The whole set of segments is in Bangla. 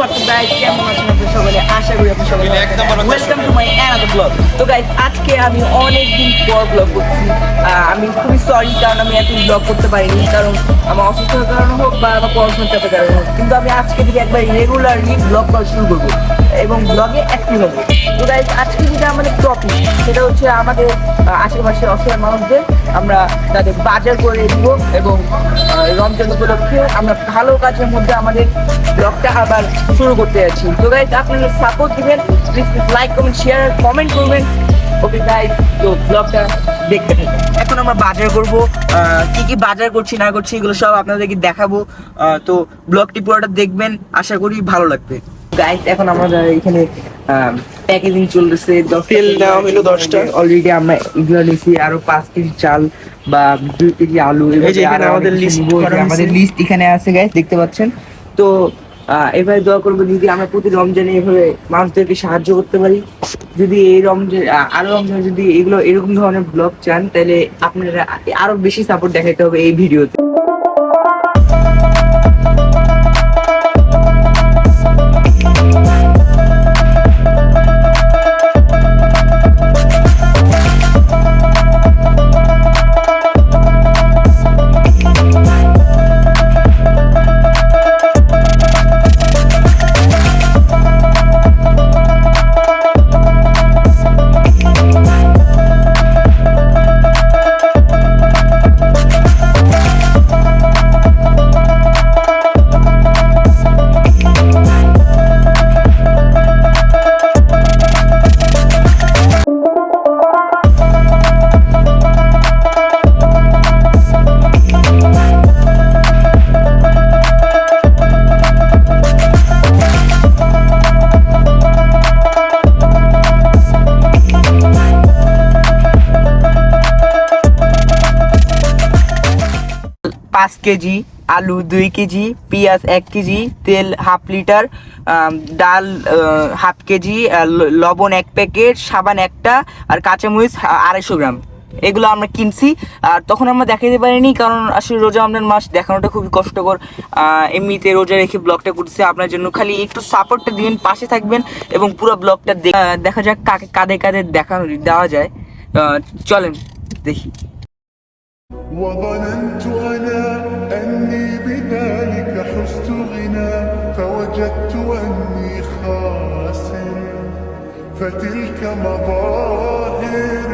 হোয়াটসঅ্যাপ গাইস, কেমন আছেন আপনারা সকলে? আশা করি আপনারা সকলে welcome to my another blog. তো গাইস, আজকে আমি অনেকদিন পর ব্লগ করছি। আমি খুবই সরি, কারণ আমি এতদিন ব্লগ করতে পারিনি, কারণ আমার অসুস্থতার কারণে হোক বা আমার পড়াশোনার চাপের কারণে হোক। কিন্তু আমি আজকে থেকে একবার রেগুলারলি ব্লগ করা শুরু করবো এবং ব্লগে অ্যাক্টিভ হবো। তো গাইস, আজকে যেটা আমাদের টপিক, সেটা হচ্ছে আমাদের আশেপাশে অসহায় মানুষদের আমরা তাদের বাজার করে দিব এবং রমজান উপলক্ষে আমরা ভালো কাজের মধ্যে আমাদের ব্লগটা আবার শুরু করতে যাচ্ছি। তো গাইস, আপনারা সাপোর্ট দিবেন, please like comment share comment করবেন। ওকে গাইস, তো ব্লগটা দেখতে থাকুন। এখন আমরা বাজার করব, কি কি বাজার করছি না করছি এগুলো সব আপনাদেরকে দেখাবো। তো ব্লগটি পুরোটা দেখবেন, আশা করি ভালো লাগবে। গাইস, এখন আমরা এখানে প্যাকেজিং চলতেছে, তেল দেওয়া হলো 10টা অলরেডি। আমরা এগুলো নিয়েছি, আরো 5 কেজি চাল বা 2 কেজি আলু। আমাদের লিস্ট এখানে আছে গাইস, দেখতে পাচ্ছেন। তো এভাবে দোয়া করবো যদি আমরা প্রতি রমজানে এভাবে মানুষদেরকে সাহায্য করতে পারি। যদি এই রমজান আরো রমজানে যদি এগুলো এরকম ধরনের ব্লগ চান, তাহলে আপনারা আরো বেশি সাপোর্ট দেখাতে হবে এই ভিডিওতে। পাঁচ কেজি আলু, 2 কেজি পেঁয়াজ, 1 কেজি তেল, হাফ লিটার ডাল, হাফ কেজি লবণ, 1 প্যাকেট সাবান একটা, আর কাঁচামরিচ 250 গ্রাম। এগুলো আমরা কিনছি। আর তখন আমরা দেখাতে পারিনি, কারণ আসলে রোজা রমজান মাস দেখানোটা খুবই কষ্টকর। এমনিতে রোজা রেখে ব্লগটা করতেছি আপনার জন্য। খালি একটু সাপোর্টটা দিবেন, পাশে থাকবেন এবং পুরো ব্লগটা দেখা যাক কাদের কাদের দেওয়া যায়। চলেন দেখি। وظننت أنا أني بذلك حزت غنى فوجدت أني خاسر فتلك مظاهر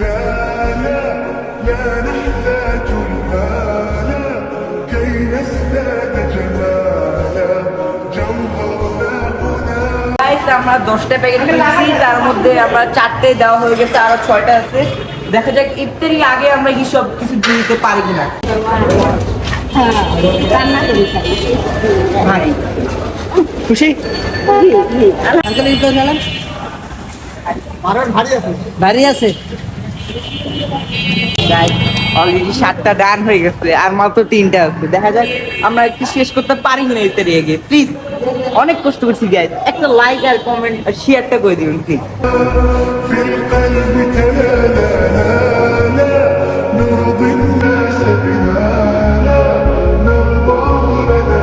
لا لا لا نحتاج المال كي نزداد جمالا جوهرنا هنا. আমরা 10টা প্যাকেট কিনছি, তার মধ্যে আমরা 4টে দেওয়া হয়ে গেছে, আরো 6টা আছে। দেখা যাক ইফতারি আগে আমরা কি সব কিছু দিতে পারি কিনা। খুশি ভারী আছে। অলরেডি 7টা ডান হয়ে গেছে, আর মাত্র 3টা আছে। দেখা যাক আমরা কি শেষ করতে পারি কিনা ইফতারি আগে। প্লিজ, অনেক কষ্ট করছি গাইস, একটা লাইক আর কমেন্ট আর শেয়ারটা করে দিবেন প্লিজ। في القلب تلالا نرضي الناس بما لا نرضاه لنا.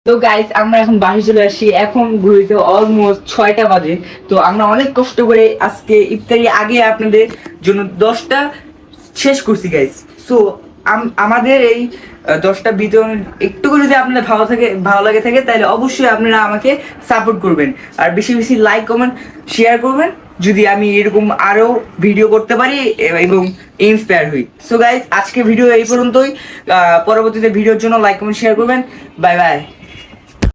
তো গাইস, আমরা এখন বাড়ি চলে আসি। এখন ঘুরিতে অলমোস্ট 6টা বাজে। তো আমরা অনেক কষ্ট করে আজকে ইফতারি আগে আপনাদের জন্য 10টা শেষ করছি গাইস। সো আমাদের এই 10টা বিতরণ একটু করে যদি আপনাদের ভালো লাগে থাকে, তাহলে অবশ্যই আপনারা আমাকে সাপোর্ট করবেন আর বেশি বেশি লাইক কমেন্ট শেয়ার করবেন, যদি আমি এরকম আরো ভিডিও করতে পারি এবং ইন্সপায়ার হই। সো গাইস, আজকে ভিডিও এই পর্যন্তই। পরবর্তীতে ভিডিওর জন্য লাইক কমেন্ট শেয়ার করবেন। Bye bye.